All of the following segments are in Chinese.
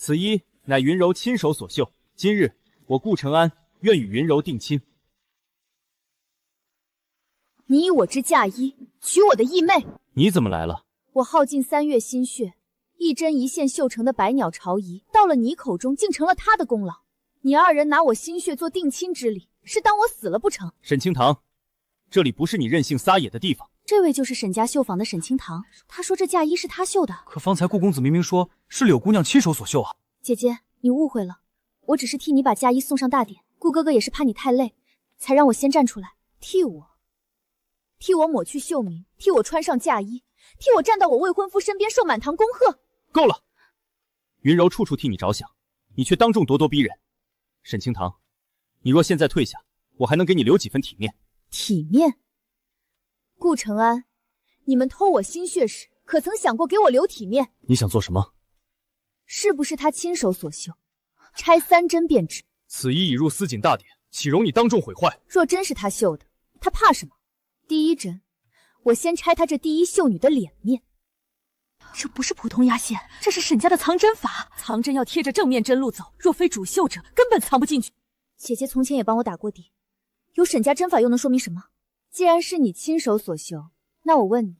此衣乃云柔亲手所绣，今日我顾承安愿与云柔定亲。你以我之嫁衣娶我的义妹？你怎么来了？我耗尽3月心血，一针一线绣成的百鸟朝仪，到了你口中竟成了他的功劳。你2人拿我心血做定亲之礼，是当我死了不成？沈清堂，这里不是你任性撒野的地方。这位就是沈家绣坊的沈清堂，他说这嫁衣是他绣的。可方才顾公子明明说是柳姑娘亲手所绣啊！姐姐，你误会了，我只是替你把嫁衣送上大典。顾哥哥也是怕你太累，才让我先站出来，替我抹去绣名，替我穿上嫁衣，替我站到我未婚夫身边受满堂恭贺。够了！云柔处处替你着想，你却当众咄咄逼人。沈清堂，你若现在退下，我还能给你留几分体面。体面？顾承安，你们偷我心血时，可曾想过给我留体面？你想做什么？是不是他亲手所绣？拆3针便知。此衣已入司锦大典，岂容你当众毁坏？若真是他绣的，他怕什么？第1针，我先拆他这第一绣女的脸面。这不是普通压线，这是沈家的藏针法。藏针要贴着正面针路走，若非主绣者，根本藏不进去。姐姐从前也帮我打过底，有沈家针法又能说明什么？既然是你亲手所绣，那我问你，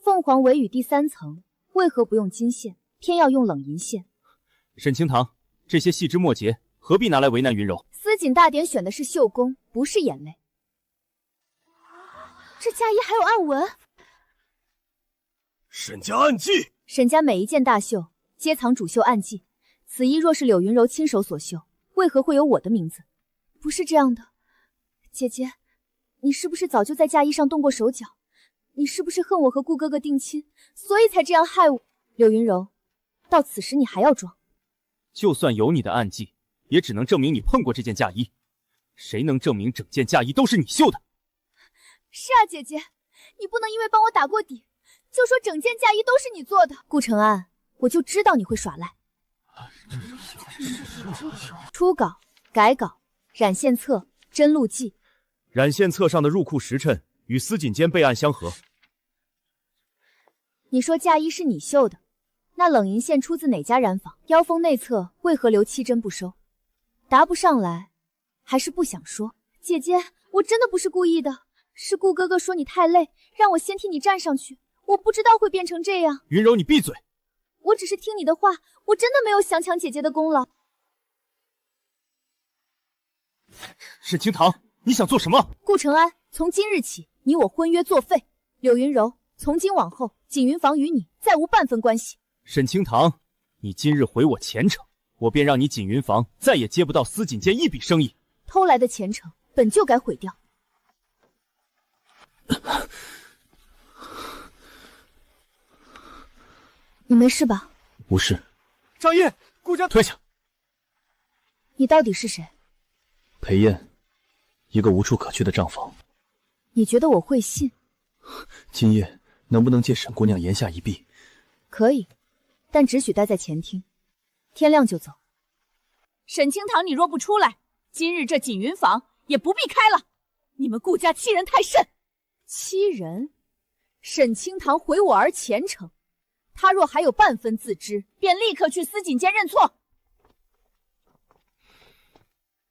凤凰尾羽第3层为何不用金线，偏要用冷银线？沈清堂，这些细枝末节何必拿来为难云柔？司锦大典选的是绣工，不是眼泪。这嫁衣还有暗纹。沈家暗记，沈家每一件大绣皆藏主绣暗记，此衣若是柳云柔亲手所绣，为何会有我的名字？不是这样的，姐姐，你是不是早就在嫁衣上动过手脚？你是不是恨我和顾哥哥定亲，所以才这样害我？柳云柔，到此时你还要装？就算有你的暗记，也只能证明你碰过这件嫁衣。谁能证明整件嫁衣都是你绣的？是啊，姐姐，你不能因为帮我打过底，就说整件嫁衣都是你做的。顾承安，我就知道你会耍赖。初稿、改稿、染线册、针录记。染线册上的入库时辰与司锦间备案相合。你说嫁衣是你绣的，那冷银线出自哪家染坊？腰封内侧为何留7针不收？答不上来，还是不想说？姐姐，我真的不是故意的。是顾哥哥说你太累，让我先替你站上去，我不知道会变成这样。云柔，你闭嘴！我只是听你的话，我真的没有想抢姐姐的功劳。沈清堂，你想做什么？顾承安，从今日起，你我婚约作废。柳云柔，从今往后，锦云坊与你再无半分关系。沈清堂，你今日毁我前程，我便让你锦云坊再也接不到司锦间一笔生意。偷来的前程本就该毁掉。你没事吧？无事。张烨，顾家退下。你到底是谁？裴燕，一个无处可去的账房。你觉得我会信？今夜能不能借沈姑娘言下一臂？可以，但只许待在前厅，天亮就走。沈清堂，你若不出来，今日这锦云坊也不必开了。你们顾家欺人太甚！欺人？沈清堂毁我儿前程，他若还有半分自知，便立刻去司锦间认错。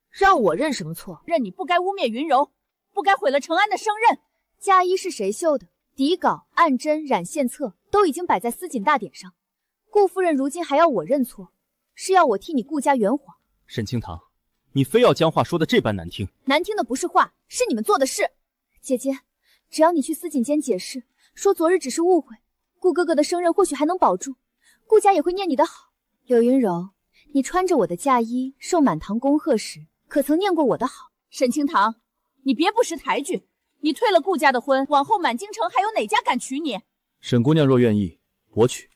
让我认什么错？认你不该污蔑云柔，不该毁了承安的生任。嫁衣是谁绣的？底稿、暗针、染线册都已经摆在司锦大典上，顾夫人如今还要我认错，是要我替你顾家圆谎。沈清堂，你非要将话说得这般难听？难听的不是话，是你们做的事。姐姐，只要你去司锦间解释，说昨日只是误会，顾哥哥的生任或许还能保住，顾家也会念你的好。柳云柔，你穿着我的嫁衣受满堂恭贺时，可曾念过我的好？沈清堂，你别不识抬举，你退了顾家的婚，往后满京城还有哪家敢娶你？沈姑娘若愿意，我娶。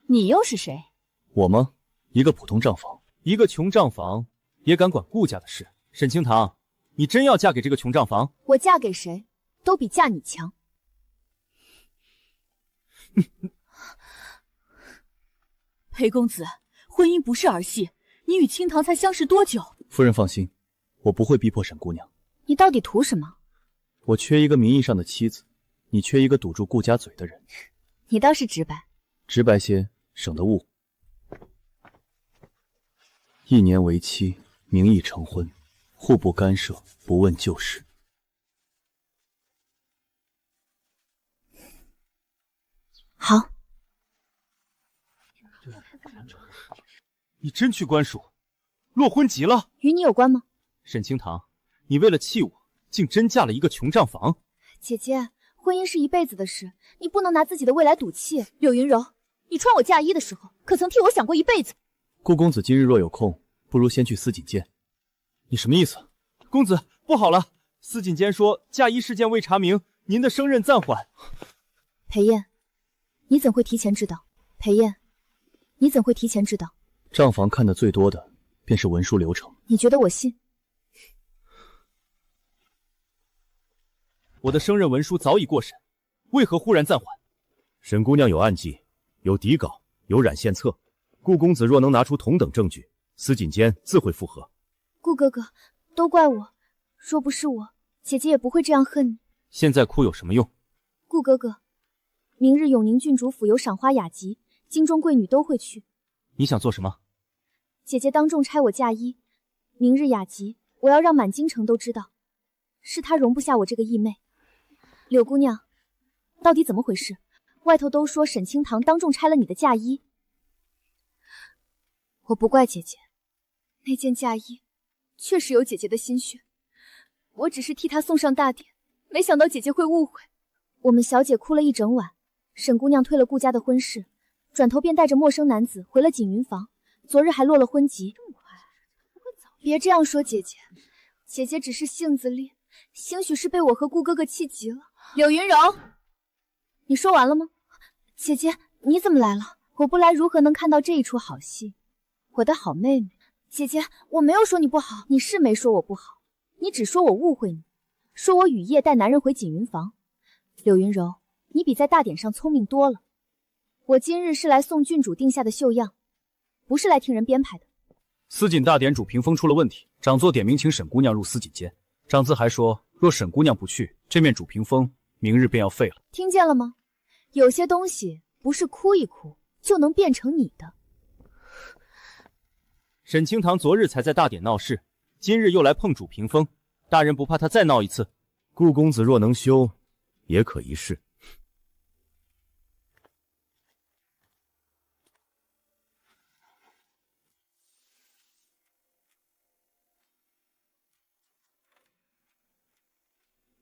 你又是谁？我吗？一个普通账房，一个穷账房也敢管顾家的事？沈清堂，你真要嫁给这个穷账房？我嫁给谁都比嫁你强。裴公子，婚姻不是儿戏，你与清堂才相识多久？夫人放心，我不会逼迫沈姑娘。你到底图什么？我缺一个名义上的妻子，你缺一个堵住顾家嘴的人。你倒是直白。直白些，省得误会。1年为期，名义成婚，互不干涉，不问旧事。好，你真去官署，落婚急了？与你有关吗？沈清堂，你为了气我，竟真嫁了一个穷账房。姐姐，婚姻是一辈子的事，你不能拿自己的未来赌气。柳云柔，你穿我嫁衣的时候，可曾替我想过一辈子？顾公子今日若有空，不如先去司锦监。你什么意思？公子，不好了！司锦监说嫁衣事件未查明，您的升任暂缓。裴燕，你怎会提前知道？裴燕，你怎会提前知道？账房看得最多的便是文书流程。你觉得我信？我的升任文书早已过审，为何忽然暂缓？沈姑娘有案记，有底稿，有染线册。顾公子若能拿出同等证据，司锦监自会复核。顾哥哥，都怪我，若不是我，姐姐也不会这样恨你。现在哭有什么用？顾哥哥，明日永宁郡主府有赏花雅集，京中贵女都会去。你想做什么？姐姐当众拆我嫁衣，明日雅集，我要让满京城都知道，是她容不下我这个义妹。柳姑娘，到底怎么回事？外头都说沈清堂当众拆了你的嫁衣。我不怪姐姐，那件嫁衣确实有姐姐的心血，我只是替她送上大典，没想到姐姐会误会。我们小姐哭了一整晚，沈姑娘退了顾家的婚事，转头便带着陌生男子回了锦云房，昨日还落了婚籍。这么快？别这样说姐姐，姐姐只是性子烈，兴许是被我和顾哥哥气急了。柳云柔，你说完了吗？姐姐，你怎么来了？我不来如何能看到这一出好戏？我的好妹妹，姐姐，我没有说你不好，你是没说我不好，你只说我误会你，说我雨夜带男人回锦云房。柳云柔，你比在大典上聪明多了。我今日是来送郡主定下的绣样，不是来听人编排的。司锦大典主屏风出了问题，长座点名请沈姑娘入司锦监。长子还说，若沈姑娘不去，这面主屏风明日便要废了。听见了吗？有些东西不是哭一哭就能变成你的。沈清堂昨日才在大典闹事，今日又来碰主屏风，大人不怕他再闹一次？顾公子若能休，也可一试。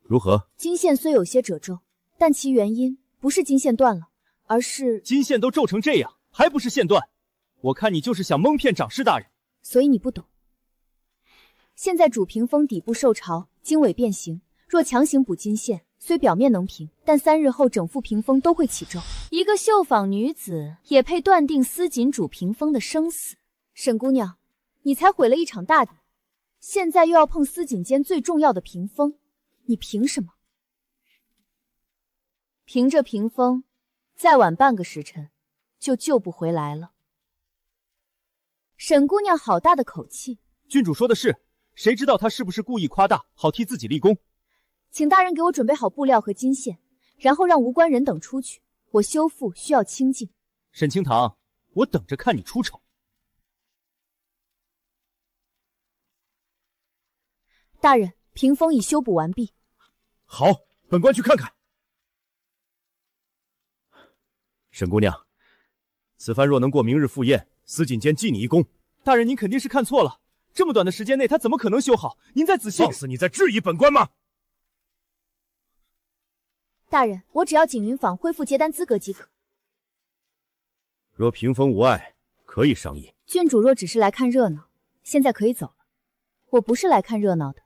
如何？金线虽有些褶皱，但其原因不是金线断了，而是金线都皱成这样，还不是线断？我看你就是想蒙骗掌事大人。所以你不懂。现在主屏风底部受潮，经纬变形，若强行补金线，虽表面能平，但3日后整副屏风都会起皱。一个绣坊女子也配断定司锦主屏风的生死？沈姑娘，你才毁了一场大典，现在又要碰司锦监最重要的屏风，你凭什么？凭着屏风，再晚半个时辰就救不回来了。沈姑娘好大的口气！郡主说的是，谁知道她是不是故意夸大，好替自己立功？请大人给我准备好布料和金线，然后让无关人等出去。我修复需要清静。沈清堂，我等着看你出丑。大人，屏风已修补完毕。好，本官去看看。沈姑娘，此番若能过明日赴宴，司锦监记你一功。大人，您肯定是看错了，这么短的时间内，他怎么可能修好？您再仔细……放肆！你在质疑本官吗？大人，我只要锦云坊恢复接单资格即可。若屏风无碍，可以商议。郡主若只是来看热闹，现在可以走了。我不是来看热闹的，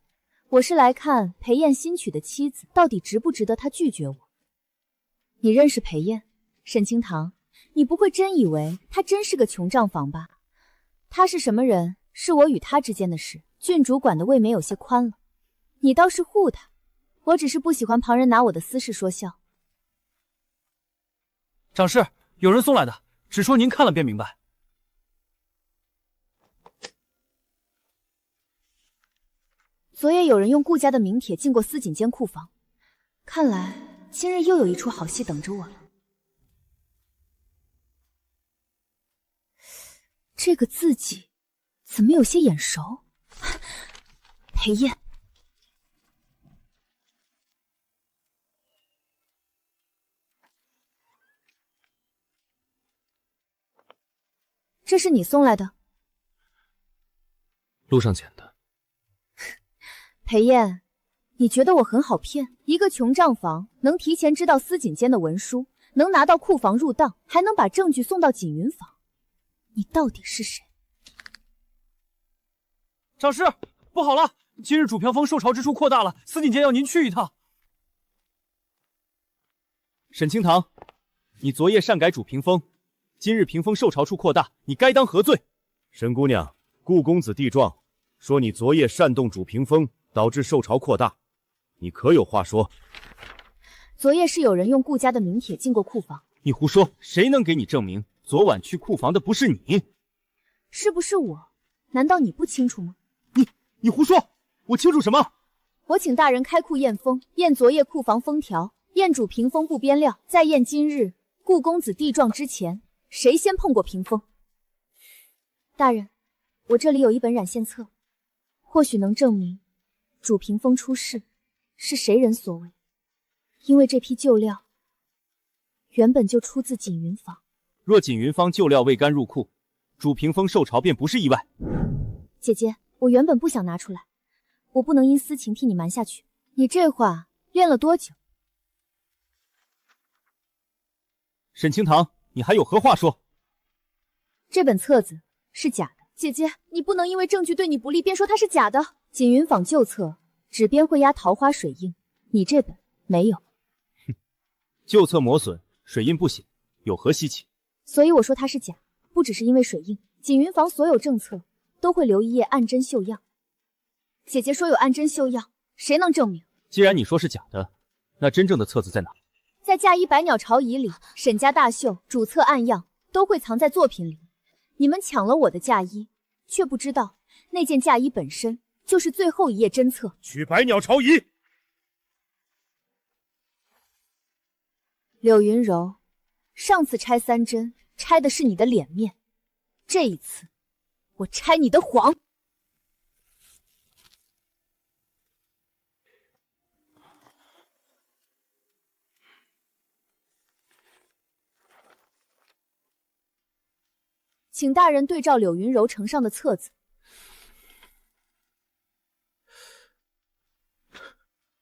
我是来看裴燕新娶的妻子到底值不值得他拒绝我。你认识裴燕？沈清堂，你不会真以为她真是个穷账房吧？她是什么人，是我与她之间的事，郡主管的未免有些宽了。你倒是护她，我只是不喜欢旁人拿我的私事说笑。长事，有人送来的，只说您看了便明白。昨夜有人用顾家的名帖进过司锦监库房，看来今日又有一出好戏等着我了。这个字迹怎么有些眼熟？裴燕，这是你送来的？路上捡的。裴燕，你觉得我很好骗？一个穷账房能提前知道司锦监的文书，能拿到库房入档，还能把证据送到锦云坊，你到底是谁？长师，不好了！今日主屏风受潮之处扩大了，司锦监要您去一趟。沈清堂，你昨夜擅改主屏风，今日屏风受潮处扩大，你该当何罪？沈姑娘，顾公子递状说你昨夜擅动主屏风，导致受潮扩大，你可有话说？昨夜是有人用顾家的名帖进过库房。你胡说！谁能给你证明昨晚去库房的不是你？是不是我？难道你不清楚吗？你胡说！我清楚什么？我请大人开库验风，验昨夜库房封条，验主屏风布边料，再验今日顾公子递状之前谁先碰过屏风。大人，我这里有一本染线册，或许能证明主屏风出事是谁人所为，因为这批旧料原本就出自锦云坊。若锦云坊旧料未干入库，主屏风受潮便不是意外。姐姐，我原本不想拿出来，我不能因私情替你瞒下去。你这话练了多久？沈清堂，你还有何话说？这本册子是假的。姐姐，你不能因为证据对你不利便说它是假的。锦云坊旧册纸边会压桃花水印，你这本没有。哼，旧册磨损，水印不显，有何稀奇？所以我说它是假，不只是因为水印。锦云坊所有政策都会留一页暗针绣样。姐姐说有暗针绣样，谁能证明？既然你说是假的，那真正的册子在哪？在嫁衣百鸟朝仪里，沈家大绣主册暗样都会藏在作品里。你们抢了我的嫁衣，却不知道那件嫁衣本身就是最后一页真册。取百鸟朝仪。柳云柔，上次拆三针拆的是你的脸面，这一次我拆你的谎。请大人对照柳云柔呈上的册子。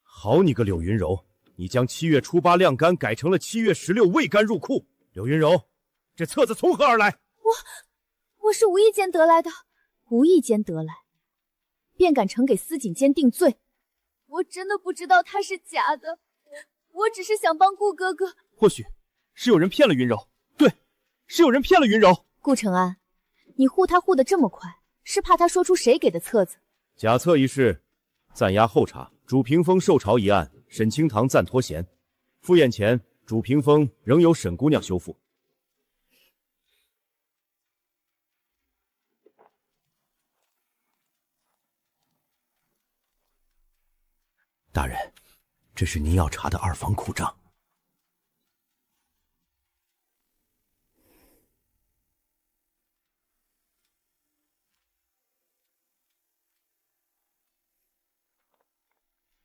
好你个柳云柔，你将7月初8晾干改成了7月16未干入库。柳云柔，这册子从何而来？我是无意间得来的，无意间得来，便敢呈给司锦监定罪。我真的不知道它是假的，我只是想帮顾哥哥。或许是有人骗了云柔，对，是有人骗了云柔。顾承安，你护他护得这么快，是怕他说出谁给的册子？假册一事暂押候查，主屏风受潮一案，沈清堂暂脱嫌。复验前，主屏风仍由沈姑娘修复。大人，这是您要查的二房库账。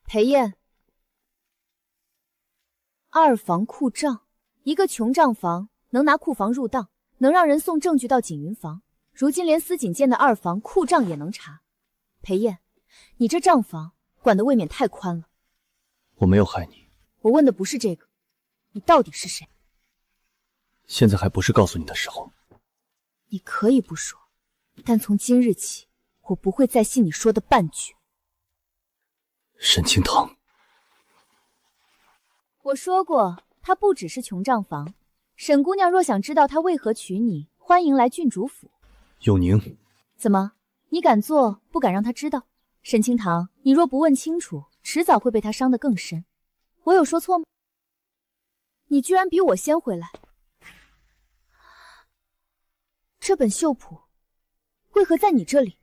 裴燕，二房库账，一个穷账房能拿库房入档，能让人送证据到锦云房，如今连司锦监的二房库账也能查。裴燕，你这账房管得未免太宽了。我没有害你，我问的不是这个，你到底是谁？现在还不是告诉你的时候。你可以不说，但从今日起，我不会再信你说的半句。沈清堂，我说过，他不只是穷账房。沈姑娘若想知道他为何娶你，欢迎来郡主府。永宁，怎么，你敢做，不敢让他知道？沈清堂，你若不问清楚，迟早会被他伤得更深。我有说错吗？你居然比我先回来！这本绣谱为何在你这里？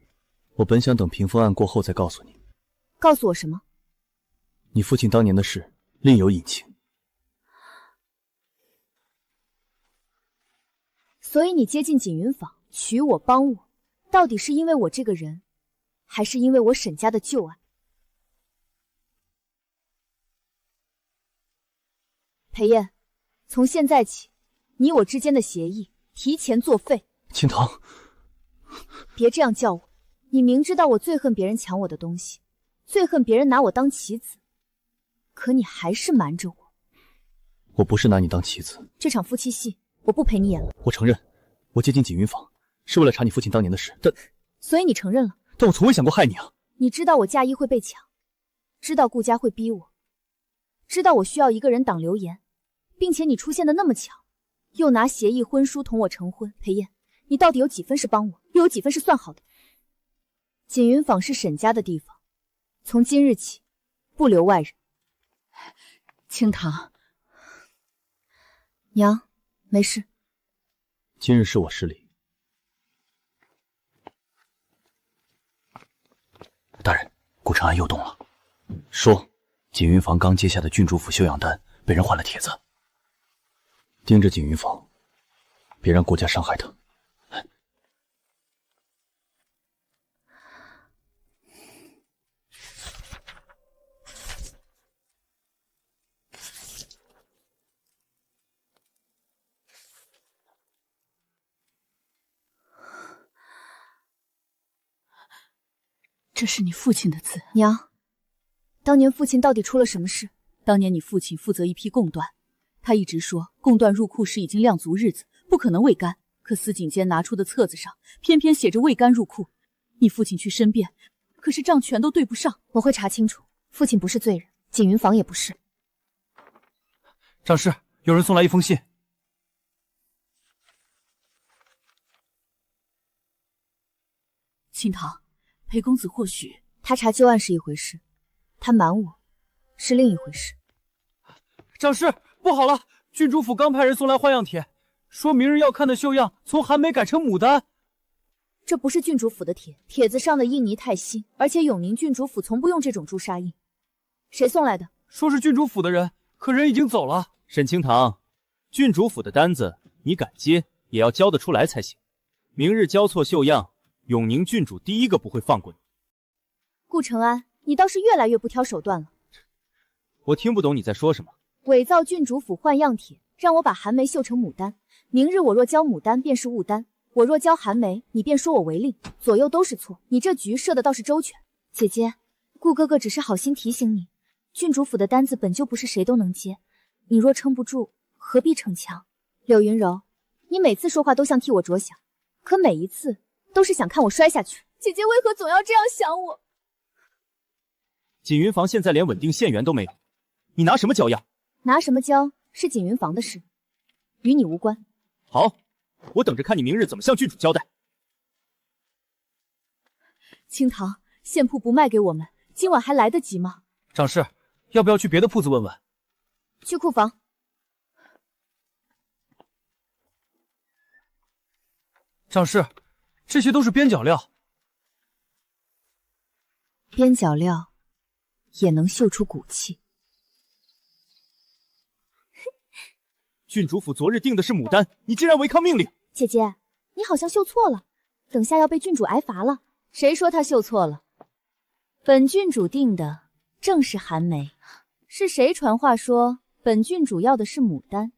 我本想等屏风案过后再告诉你。告诉我什么？你父亲当年的事另有隐情。所以你接近锦云坊，娶我帮我，到底是因为我这个人，还是因为我沈家的旧爱？裴燕，从现在起，你我之间的协议提前作废。青棠，别这样叫我，你明知道我最恨别人抢我的东西，最恨别人拿我当棋子，可你还是瞒着我。我不是拿你当棋子。这场夫妻戏，我不陪你演了。我承认，我接近锦云坊是为了查你父亲当年的事，所以你承认了？但我从未想过害你啊！你知道我嫁衣会被抢，知道顾家会逼我，知道我需要一个人挡流言，并且你出现的那么巧，又拿协议婚书同我成婚。裴燕，你到底有几分是帮我，又有几分是算好的？锦云坊是沈家的地方，从今日起不留外人。青棠，娘，没事。今日是我失礼。大人，顾长安又动了，说锦云坊刚接下的郡主府休养丹被人换了帖子，盯着锦云坊，别让顾家伤害他。这是你父亲的字。娘，当年父亲到底出了什么事？当年你父亲负责一批贡缎，他一直说贡缎入库时已经晾足日子，不可能未干。可司警监拿出的册子上偏偏写着未干入库。你父亲去申辩，可是账全都对不上。我会查清楚，父亲不是罪人，锦云坊也不是。长侍，有人送来一封信。青棠，裴公子或许他查旧案是一回事，他瞒我是另一回事。长侍，不好了！郡主府刚派人送来换样帖，说明日要看的绣样从寒梅改成牡丹。这不是郡主府的帖，帖子上的印泥太新，而且永宁郡主府从不用这种朱砂印。谁送来的？说是郡主府的人，可人已经走了。沈清堂，郡主府的单子你敢接，也要交得出来才行。明日交错绣样，永宁郡主第一个不会放过你。顾承安，你倒是越来越不挑手段了。我听不懂你在说什么。伪造郡主府换样帖，让我把寒梅绣成牡丹。明日我若交牡丹，便是误丹；我若交寒梅，你便说我违令，左右都是错。你这局设的倒是周全。姐姐，顾哥哥只是好心提醒你，郡主府的单子本就不是谁都能接，你若撑不住，何必逞强？柳云柔，你每次说话都像替我着想，可每一次都是想看我摔下去。姐姐为何总要这样想我？锦云坊现在连稳定县员都没有，你拿什么交样？拿什么交是锦云坊的事，与你无关。好，我等着看你明日怎么向郡主交代。青棠，线铺不卖给我们，今晚还来得及吗？长侍，要不要去别的铺子问问？去库房。长侍，这些都是边角料。边角料也能绣出骨气。郡主府昨日定的是牡丹，你竟然违抗命令！姐姐，你好像绣错了，等下要被郡主挨罚了。谁说她绣错了？本郡主定的正是寒梅，是谁传话说本郡主要的是牡丹？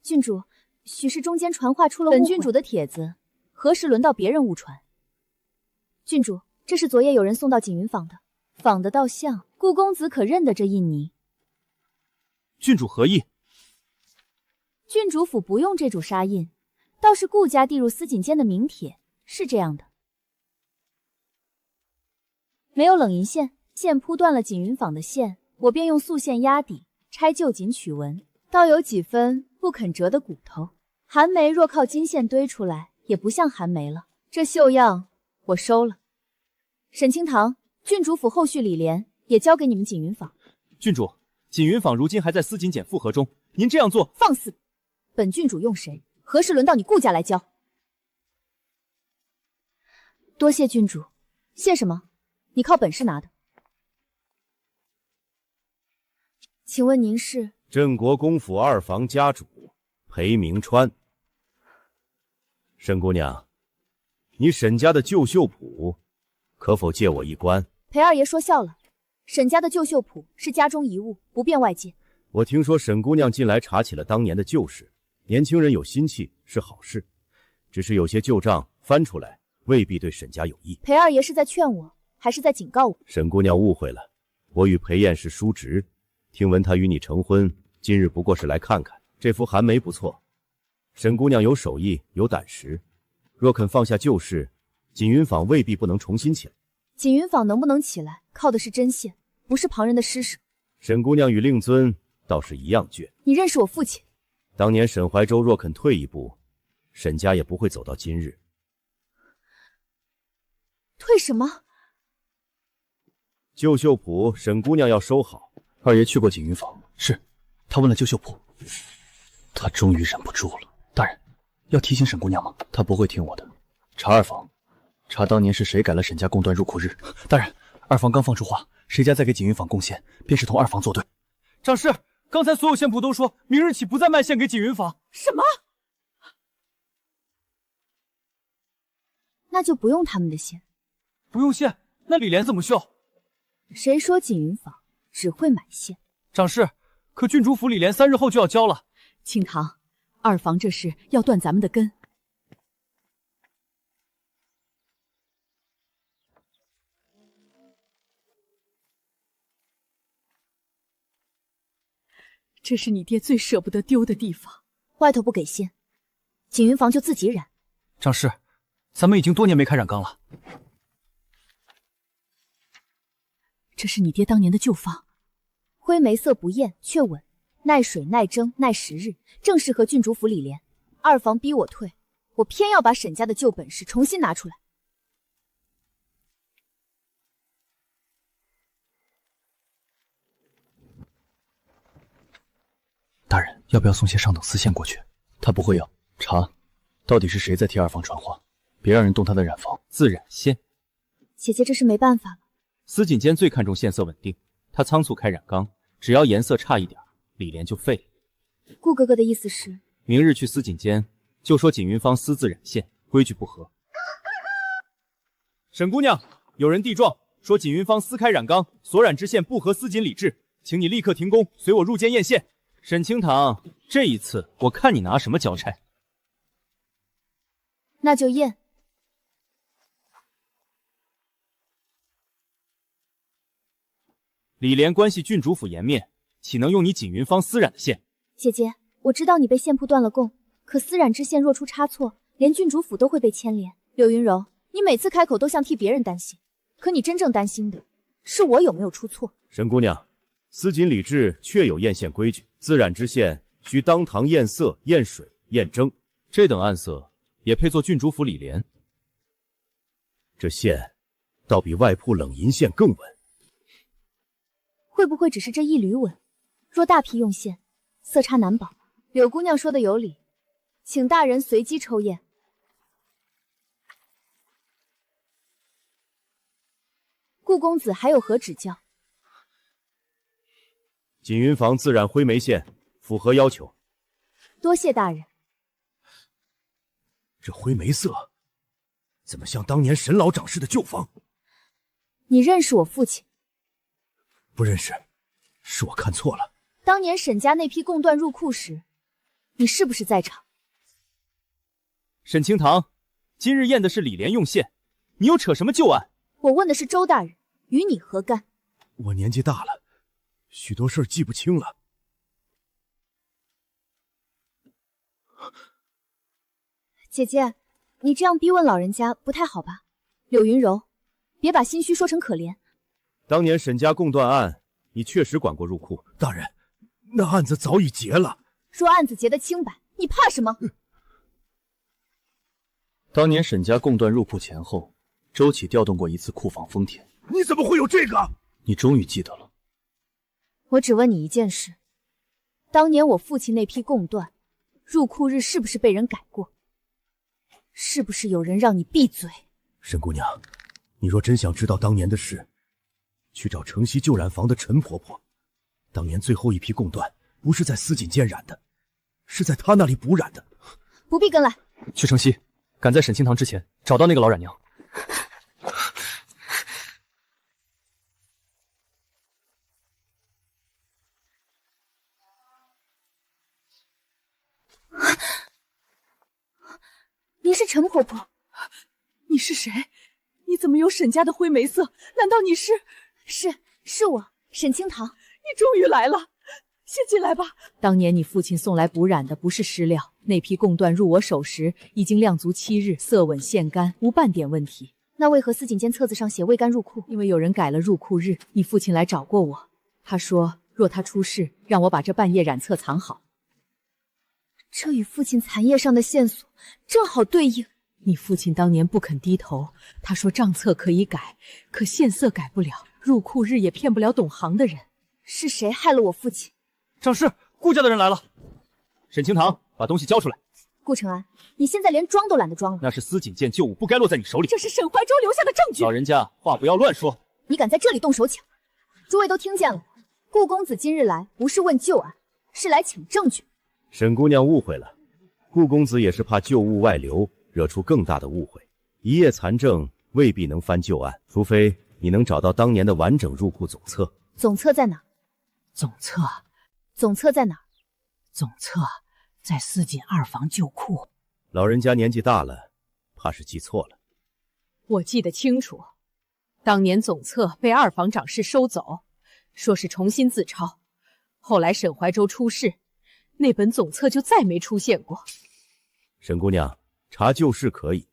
郡主，许是中间传话出了误会。本郡主的帖子何时轮到别人误传？郡主，这是昨夜有人送到锦云坊的，仿的倒像。顾公子可认得这印泥？郡主何意？郡主府不用这种纱印，倒是顾家递入司锦监的名帖是这样的。没有冷银线，线铺断了锦云坊的线，我便用素线压底，拆旧锦取纹，倒有几分不肯折的骨头。寒梅若靠金线堆出来，也不像寒梅了。这绣样我收了。沈清堂，郡主府后续礼联也交给你们锦云坊。郡主，锦云坊如今还在司锦检复核中，您这样做……放肆！本郡主用谁？何时轮到你顾家来交？多谢郡主。谢什么？你靠本事拿的。请问您是？镇国公府二房家主裴明川。沈姑娘，你沈家的旧绣谱，可否借我一观？裴二爷说笑了，沈家的旧绣谱是家中遗物，不便外借。我听说沈姑娘近来查起了当年的旧事，年轻人有心气是好事，只是有些旧账翻出来，未必对沈家有益。裴二爷是在劝我，还是在警告我？沈姑娘误会了，我与裴燕是叔侄，听闻她与你成婚，今日不过是来看看。这幅寒梅不错，沈姑娘有手艺，有胆识，若肯放下旧事，锦云坊未必不能重新起来。锦云坊能不能起来，靠的是针线，不是旁人的施舍。沈姑娘与令尊倒是一样倔。你认识我父亲？当年沈怀州若肯退一步，沈家也不会走到今日。退什么？旧绣谱，沈姑娘要收好。二爷去过锦云坊，是他问了旧绣谱，他终于忍不住了。大人，要提醒沈姑娘吗？她不会听我的。查二房，查当年是谁改了沈家供断入库日。大人，二房刚放出话，谁家再给锦云坊贡献，便是同二房作对。长师，刚才所有线铺都说明日起不再卖线给锦云坊。什么？那就不用他们的线。不用线，那李莲怎么绣？谁说锦云坊只会买线？长师，可郡主府李莲3日后就要交了。清堂，二房这事要断咱们的根。这是你爹最舍不得丢的地方。外头不给线，锦云坊就自己染。长师，咱们已经多年没开染缸了。这是你爹当年的旧方，灰梅色不艳却稳，耐水耐蒸耐时日，正适合郡主府李莲。二房逼我退，我偏要把沈家的旧本事重新拿出来。大人，要不要送些上等丝线过去？他不会要。查，到底是谁在替二房传话？别让人动他的染坊。自染线。姐姐，这是没办法了。司锦监最看重线色稳定，他仓促开染缸，只要颜色差一点，李莲就废了。顾哥哥的意思是，明日去司锦监，就说锦云坊私自染线，规矩不合。沈姑娘，有人递状说锦云坊私开染缸，所染之线不合司锦礼制，请你立刻停工，随我入监验线。沈清堂，这一次我看你拿什么交差？那就验。李莲关系郡主府颜面，岂能用你锦云坊私染的线？姐姐，我知道你被线铺断了供，可私染之线若出差错，连郡主府都会被牵连。柳云柔，你每次开口都像替别人担心，可你真正担心的是我有没有出错。沈姑娘，司锦礼制确有验线规矩，自染之线需当堂验色、验水、验蒸，这等暗色也配做郡主府李莲？这线倒比外铺冷银线更稳。会不会只是这一缕稳？若大批用线，色差难保。柳姑娘说的有理，请大人随机抽验。顾公子还有何指教？锦云坊自染灰梅线，符合要求。多谢大人。这灰梅色，怎么像当年沈老长氏的旧方？你认识我父亲？不认识，是我看错了。当年沈家那批供断入库时，你是不是在场？沈清堂，今日验的是李莲用线，你又扯什么旧案？我问的是周大人，与你何干？我年纪大了，许多事记不清了。姐姐，你这样逼问老人家不太好吧？柳云柔，别把心虚说成可怜。当年沈家供断案，你确实管过入库。大人，那案子早已结了。若案子结得清白，你怕什么？当年沈家供断入库前后，周启调动过一次库房丰田。你怎么会有这个？你终于记得了。我只问你一件事：当年我父亲那批供断入库日是不是被人改过？是不是有人让你闭嘴？沈姑娘，你若真想知道当年的事，去找城西旧染坊的陈婆婆。当年最后一批供断不是在司锦监染的，是在她那里补染的。不必跟来。去城西，赶在沈清堂之前找到那个老冉娘。您是陈婆婆？你是谁？你怎么有沈家的灰眉色？难道你是？是我，沈清堂。你终于来了，先进来吧。当年你父亲送来补染的不是湿料，那批贡缎入我手时已经晾足7日，色稳现干，无半点问题。那为何司锦间册子上写未干入库？因为有人改了入库日，你父亲来找过我，他说若他出事，让我把这半页染册藏好。这与父亲残页上的线索正好对应。你父亲当年不肯低头，他说账册可以改，可线色改不了，入库日也骗不了懂行的人。是谁害了我父亲？长师，顾家的人来了。沈清堂，把东西交出来。顾承安，你现在连装都懒得装了。那是司锦剑旧物，不该落在你手里。这是沈怀州留下的证据。老人家，话不要乱说。你敢在这里动手抢？诸位都听见了，顾公子今日来不是问旧案，是来抢证据。沈姑娘误会了，顾公子也是怕旧物外流，惹出更大的误会。一夜残证未必能翻旧案，除非你能找到当年的完整入库总册。总册在哪？总册在哪？总册在司锦2房旧库。老人家年纪大了，怕是记错了。我记得清楚，当年总册被2房长室收走，说是重新自抄。后来沈怀州出事，那本总册就再没出现过。沈姑娘，查旧事可以，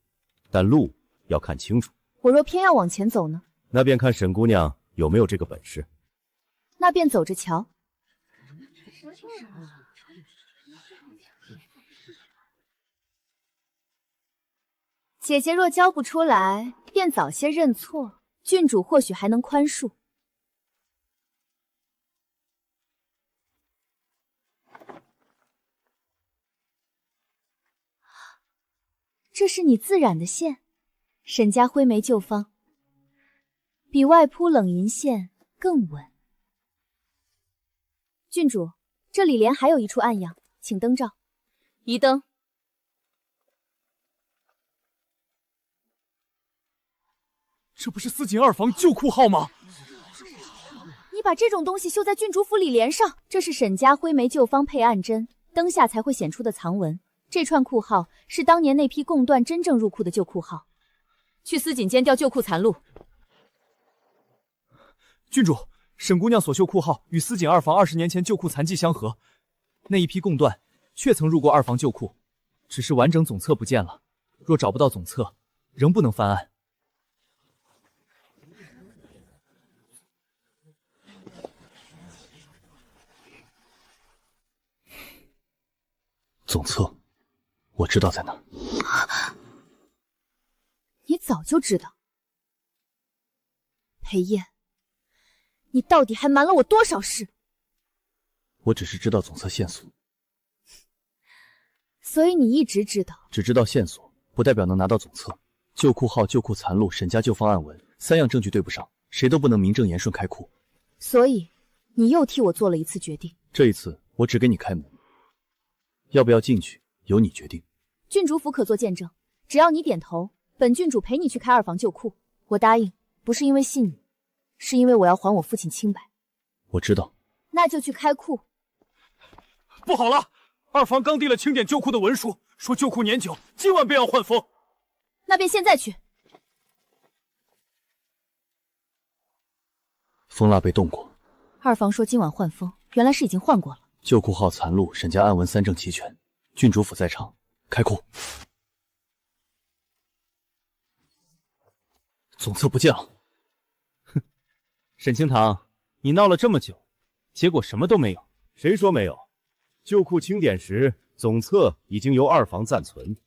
但路要看清楚。我若偏要往前走呢？那便看沈姑娘有没有这个本事。那便走着瞧。姐姐若交不出来，便早些认错，郡主或许还能宽恕。这是你自染的线，沈家灰眉旧方，比外铺冷银线更稳。郡主，这里帘还有一处暗样，请登照。移登。这不是司锦2房旧库号吗？你把这种东西绣在郡主府里帘上，这是沈家灰眉旧方配暗针，灯下才会显出的藏文。这串库号是当年那批贡缎真正入库的旧库号。去司锦间调旧库残录。郡主，沈姑娘所绣库号与司锦2房20年前旧库残迹相合，那一批贡缎确曾入过2房旧库，只是完整总册不见了。若找不到总册，仍不能翻案。总册，我知道在哪。你早就知道。裴燕，你到底还瞒了我多少事？我只是知道总册线索。所以你一直知道？只知道线索，不代表能拿到总册。旧库号、旧库残录、沈家旧方案文，3样证据对不上，谁都不能名正言顺开库。所以你又替我做了一次决定。这一次我只给你开门，要不要进去由你决定。郡主府可做见证，只要你点头，本郡主陪你去开2房旧库。我答应，不是因为信你，是因为我要还我父亲清白。我知道。那就去开库。不好了，2房刚递了清点旧库的文书，说旧库年久，今晚便要换封。那便现在去。封蜡被动过。2房说今晚换封，原来是已经换过了。旧库号、残录、沈家暗文3证齐全，郡主府在场，开库。总册不见了。哼，沈清堂，你闹了这么久，结果什么都没有。谁说没有？旧库清点时，总册已经由2房暂存。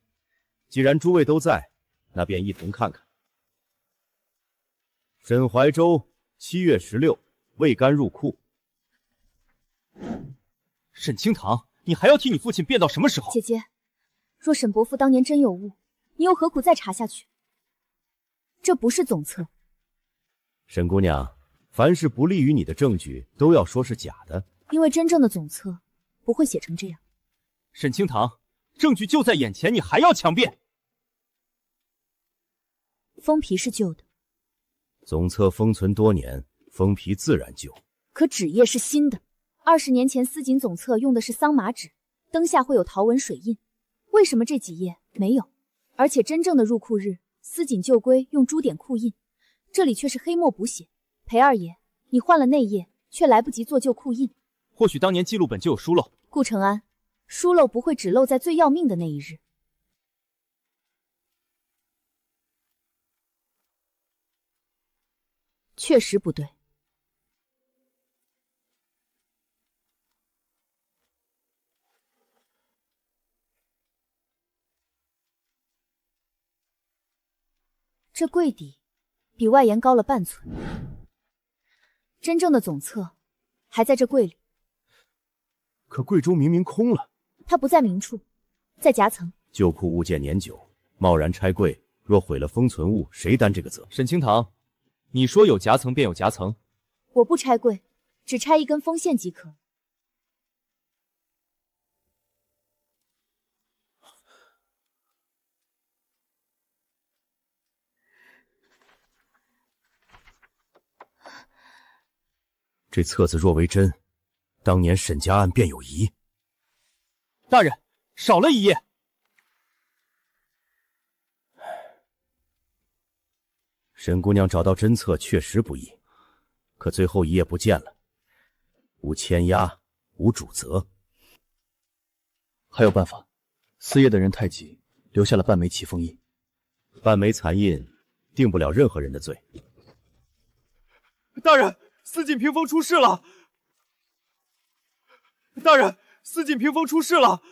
既然诸位都在，那便一同看看。沈怀州7月16未干入库。沈清堂，你还要替你父亲辩到什么时候？姐姐，若沈伯父当年真有误，你又何苦再查下去？这不是总册。沈姑娘，凡是不利于你的证据，都要说是假的。因为真正的总册不会写成这样。沈清堂，证据就在眼前，你还要强辩？封皮是旧的，总册封存多年，封皮自然旧。可纸页是新的。20年前司锦总册用的是桑麻纸，灯下会有陶纹水印，为什么这几页没有？而且真正的入库日，司锦旧规用朱点库印，这里却是黑墨补写。裴二爷，你换了内页，却来不及做旧库印。或许当年记录本就有疏漏。顾承安，疏漏不会只漏在最要命的那一日。确实不对。这柜底比外檐高了半寸，真正的总册还在这柜里。可柜中明明空了。它不在明处，在夹层。旧库物件年久，贸然拆柜，若毁了封存物，谁担这个责？沈清堂，你说有夹层便有夹层。我不拆柜，只拆一根封线即可。这册子若为真，当年沈家案便有疑。大人，少了一页。沈姑娘找到真册确实不易，可最后一页不见了，无签押，无主责。还有办法，撕页的人太急，留下了半枚启封印。半枚残印，定不了任何人的罪。大人，司锦屏风出事了！大人，司锦屏风出事了！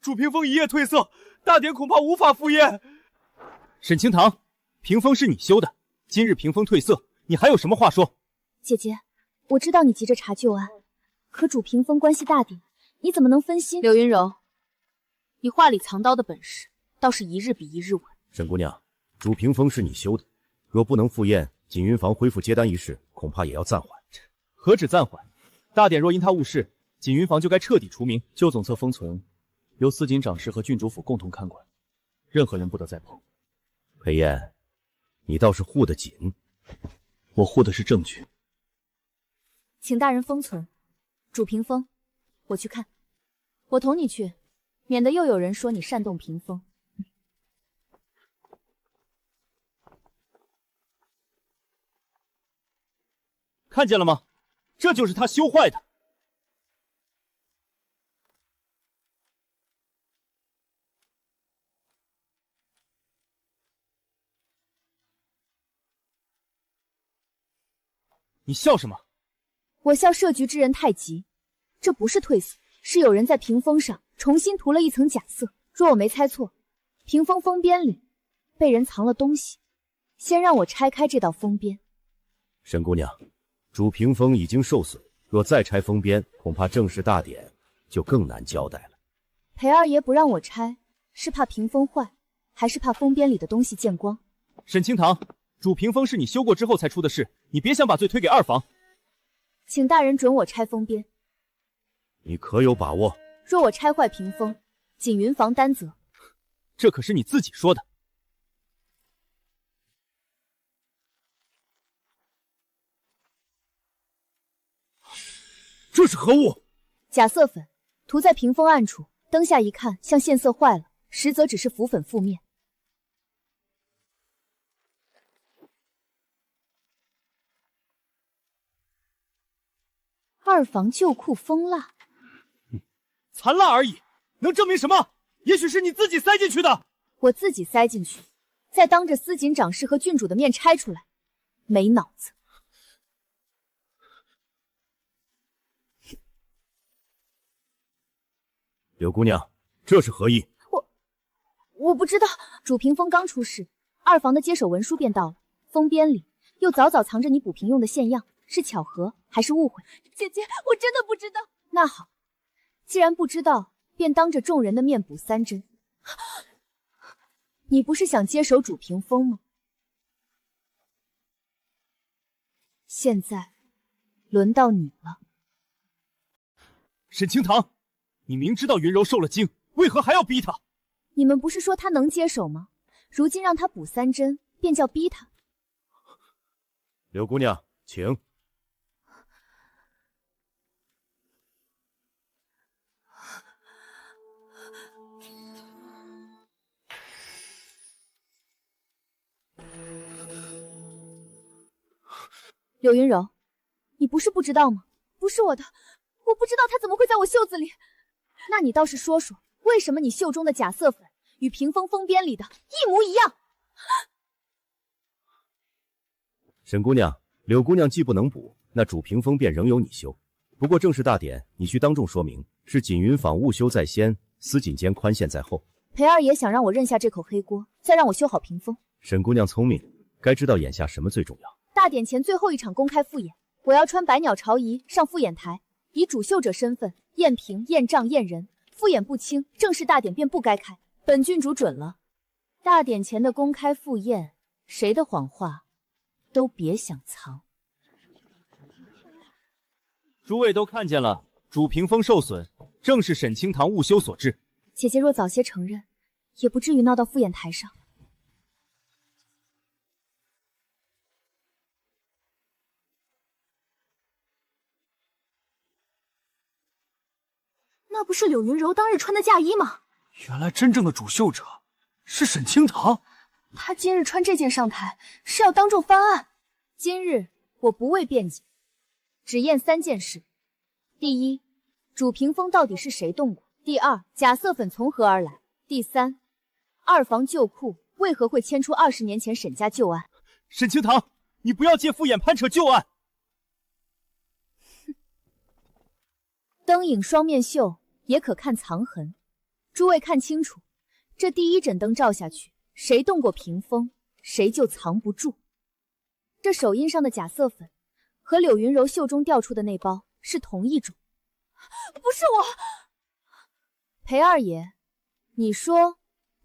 主屏风一夜褪色，大典恐怕无法赴宴。沈清堂，屏风是你修的，今日屏风褪色，你还有什么话说？姐姐，我知道你急着查旧案，可主屏风关系大典，你怎么能分心？柳云柔，你话里藏刀的本事倒是一日比一日稳。沈姑娘，主屏风是你修的，若不能赴宴，锦云房恢复接单一事，恐怕也要暂缓。何止暂缓，大典若因他误事，锦云房就该彻底除名。旧总册封存，由司锦长室和郡主府共同看管，任何人不得再碰。裴燕，你倒是护得紧。我护的是证据。请大人封存主屏风，我去看。我同你去，免得又有人说你煽动屏风。看见了吗？这就是他修坏的。你笑什么？我笑设局之人太急，这不是褪色，是有人在屏风上重新涂了一层假色。若我没猜错，屏风封边里被人藏了东西。先让我拆开这道封边。沈姑娘，主屏风已经受损，若再拆封边，恐怕正式大典就更难交代了。裴二爷不让我拆，是怕屏风坏，还是怕封边里的东西见光？沈清堂，主屏风是你修过之后才出的事，你别想把罪推给二房。请大人准我拆封边。你可有把握？若我拆坏屏风，锦云房担责。这可是你自己说的。这是何物？假色粉涂在屏风暗处，灯下一看像线色坏了，实则只是浮粉覆面。二房旧库封蜡，残蜡而已，能证明什么？也许是你自己塞进去的。我自己塞进去，再当着司锦长室和郡主的面拆出来，没脑子。柳姑娘，这是何意？我不知道。主屏风刚出事，二房的接手文书便到了，封边里又早早藏着你补屏用的线样，是巧合还是误会？姐姐，我真的不知道。那好，既然不知道，便当着众人的面补3针。你不是想接手主屏风吗？现在轮到你了。沈清堂，你明知道云柔受了惊，为何还要逼他？你们不是说他能接手吗？如今让他补3针，便叫逼他。柳姑娘，请。柳云柔，你不是不知道吗？不是我的，我不知道他怎么会在我袖子里。那你倒是说说，为什么你袖中的假色粉与屏风封边里的一模一样？沈姑娘，柳姑娘既不能补，那主屏风便仍由你修。不过正式大典，你需当众说明，是锦云坊务修在先，司锦间宽限在后。裴二爷想让我认下这口黑锅，再让我修好屏风。沈姑娘聪明，该知道眼下什么最重要。大典前最后一场公开复演，我要穿百鸟朝仪上复演台，以主秀者身份验屏、验账、验人。复演不清，正式大典便不该开。本郡主准了。大典前的公开复验，谁的谎话都别想藏。诸位都看见了，主屏风受损，正是沈清堂误修所致。姐姐若早些承认，也不至于闹到复演台上。那不是柳云柔当日穿的嫁衣吗？原来真正的主秀者是沈清堂。他今日穿这件上台，是要当众翻案。今日我不为辩解，只验3件事：第一，主屏风到底是谁动过；第二，假色粉从何而来；第三，二房旧库为何会牵出20年前沈家旧案。沈清堂，你不要借复演攀扯旧案。灯影双面绣，也可看藏痕。诸位看清楚，这第一盏灯照下去，谁动过屏风，谁就藏不住。这手印上的假色粉和柳云柔袖中掉出的那包是同一种。不是我。裴二爷，你说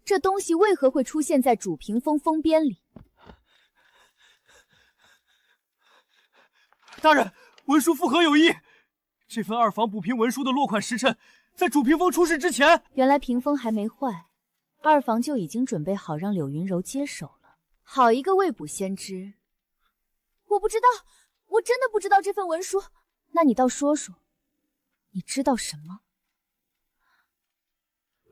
这东西为何会出现在主屏风封边里？大人，文书复核有异。这份二房补平文书的落款时辰，在主屏风出事之前。原来屏风还没坏，二房就已经准备好让柳云柔接手了。好一个未卜先知！我不知道，我真的不知道这份文书。那你倒说说，你知道什么？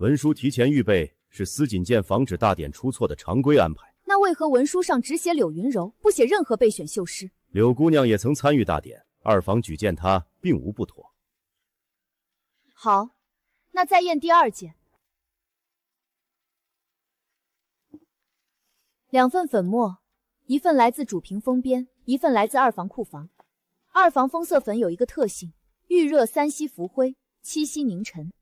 文书提前预备是司锦监防止大典出错的常规安排。那为何文书上只写柳云柔，不写任何备选绣师？柳姑娘也曾参与大典，二房举荐她并无不妥。好，那再验第2件。2份粉末，一份来自主屏风边，一份来自二房库房。二房封色粉有一个特性，遇热3息浮灰，7息凝沉。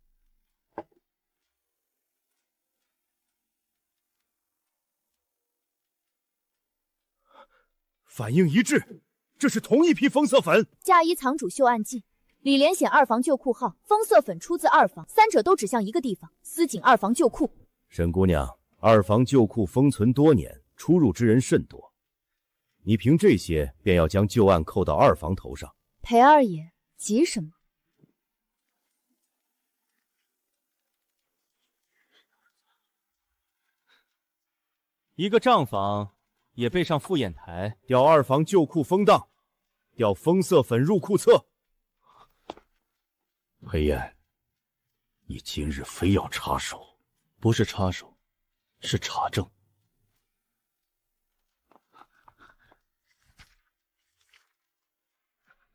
反应一致，这是同一批封色粉。嫁衣藏主秀案记，里联显二房旧库号，封色粉出自二房，三者都指向一个地方，司锦二房旧库。沈姑娘，二房旧库封存多年，出入之人甚多，你凭这些便要将旧案扣到二房头上？裴二爷急什么？一个账房也背上复演台，调二房旧库封档，调封色粉入库册。裴燕，你今日非要插手？不是插手，是查证。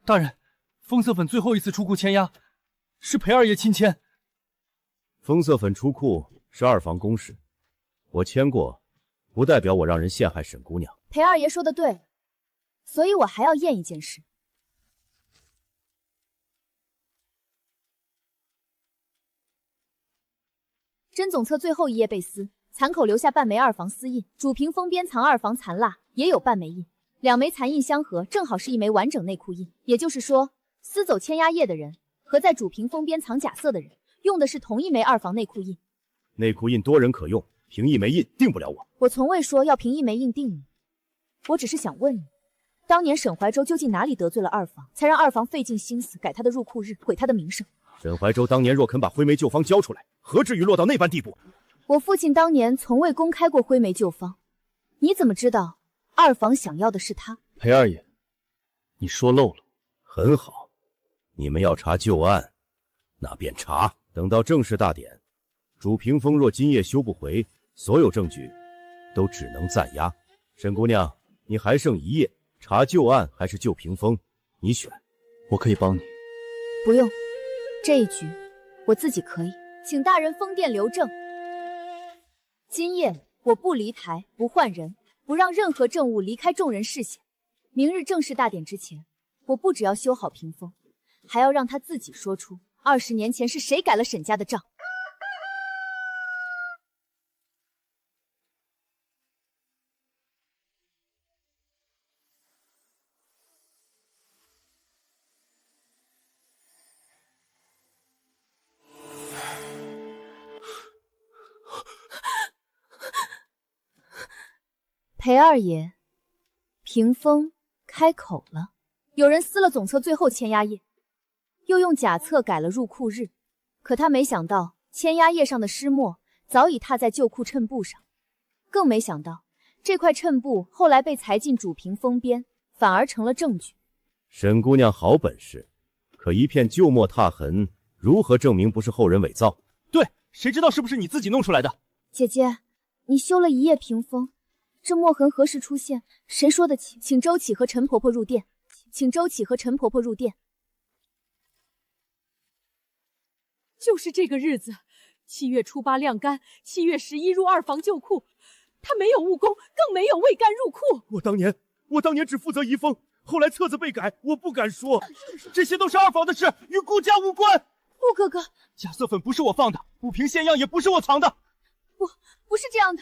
大人，封色粉最后一次出库签押，是裴二爷亲签。封色粉出库是二房公事，我签过，不代表我让人陷害沈姑娘。裴二爷说的对，所以我还要验一件事。甄总册最后一页被撕，残口留下半枚二房私印，主屏封边藏二房残蜡也有半枚印，2枚残印相合，正好是一枚完整内库印。也就是说，撕走签押页的人和在主屏封边藏假色的人，用的是同一枚二房内库印。内库印多人可用，凭一枚印定不了我。我从未说要凭一枚印定你，我只是想问你，当年沈怀州究竟哪里得罪了二房，才让二房费尽心思改他的入库日，毁他的名声？沈怀州当年若肯把灰煤旧方交出来，何至于落到那般地步？我父亲当年从未公开过灰煤旧方，你怎么知道二房想要的是他？裴二爷，你说漏了。很好，你们要查旧案，那便查。等到正式大典，主屏风若今夜修不回，所有证据都只能暂押。沈姑娘，你还剩一夜，查旧案还是救屏风？你选。我可以帮你。不用，这一局我自己可以。请大人封殿留证。今夜我不离台，不换人，不让任何证物离开众人视线。明日正式大典之前，我不只要修好屏风，还要让他自己说出20年前是谁改了沈家的账。裴二爷，屏风开口了。有人撕了总册最后签押页，又用假册改了入库日，可他没想到签押页上的诗墨早已踏在旧库衬布上，更没想到这块衬布后来被裁进主屏风边，反而成了证据。沈姑娘好本事，可一片旧墨踏痕，如何证明不是后人伪造？对，谁知道是不是你自己弄出来的？姐姐，你修了一夜屏风，这墨痕何时出现？谁说的起？请周启和陈婆婆入殿。请周启和陈婆婆入殿。就是这个日子，7月初8晾干，7月11入二房旧库。他没有误工，更没有未干入库。我当年只负责遗封，后来册子被改，我不敢说。这些都是二房的事，与顾家无关。顾哥哥，假色粉不是我放的，补平现样也不是我藏的。不是这样的，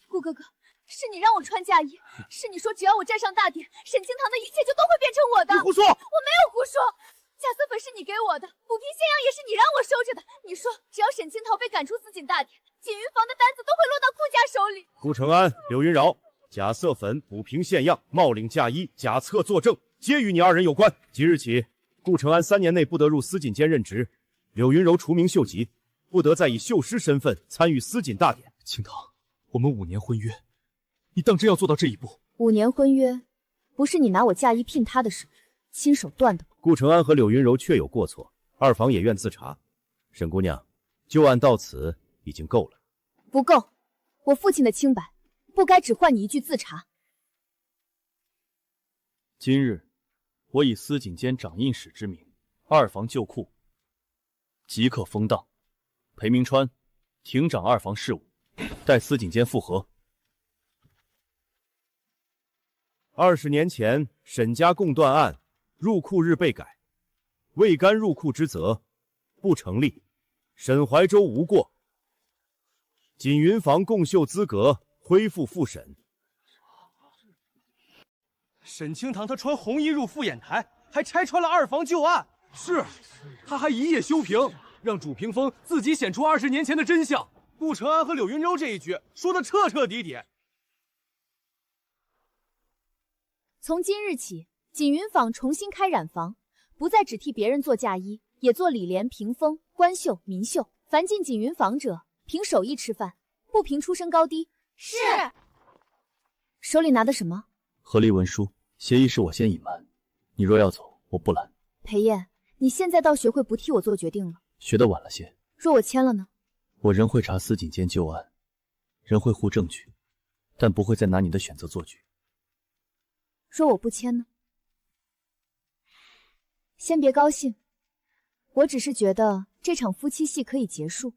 顾哥哥。是你让我穿嫁衣，是你说只要我站上大典，沈清堂的一切就都会变成我的。你胡说！我没有胡说，假色粉是你给我的，补平现样也是你让我收着的。你说只要沈清堂被赶出思锦大典，锦云房的单子都会落到顾家手里。顾承安、柳云饶，假色粉、补平现样、冒领嫁衣、假册作证，皆与你二人有关。即日起，顾承安3年内不得入思锦监任职，柳云柔除名秀籍，不得再以秀师身份参与思锦大典。清堂，我们5年婚约，你当真要做到这一步？5年婚约，不是你拿我嫁衣聘他的时候亲手断的吗？顾承安和柳云柔确有过错，二房也愿自查。沈姑娘，旧案到此已经够了。不够，我父亲的清白，不该只换你一句自查。今日，我以思锦监掌印使之名，二房旧库即刻封档。裴明川庭掌二房事务，待思锦监复核。20年前沈家共断案，入库日被改，未干入库之责不成立，沈怀州无过，锦云房共绣资格恢复复审。沈清堂他穿红衣入复演台，还拆穿了二房旧案。是，他还一夜修平，让主屏风自己显出20年前的真相。顾承安和柳云柔这一局说的彻彻底底。从今日起，锦云坊重新开染房，不再只替别人做嫁衣，也做礼联、屏风、官绣、民绣。凡进锦云坊者，凭手艺吃饭，不凭出身高低。是。手里拿的什么？和离文书，协议是我先隐瞒，你若要走，我不拦。裴燕，你现在倒学会不替我做决定了。学得晚了些。若我签了呢？我仍会查思锦监旧案，仍会护证据，但不会再拿你的选择做局。若我不签呢？先别高兴，我只是觉得这场夫妻戏可以结束。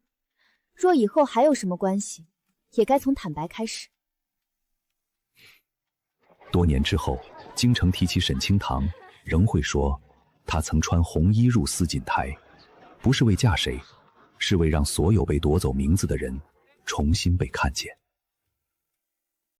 若以后还有什么关系，也该从坦白开始。多年之后，京城提起沈清堂，仍会说他曾穿红衣入思锦台，不是为嫁谁，是为让所有被夺走名字的人重新被看见。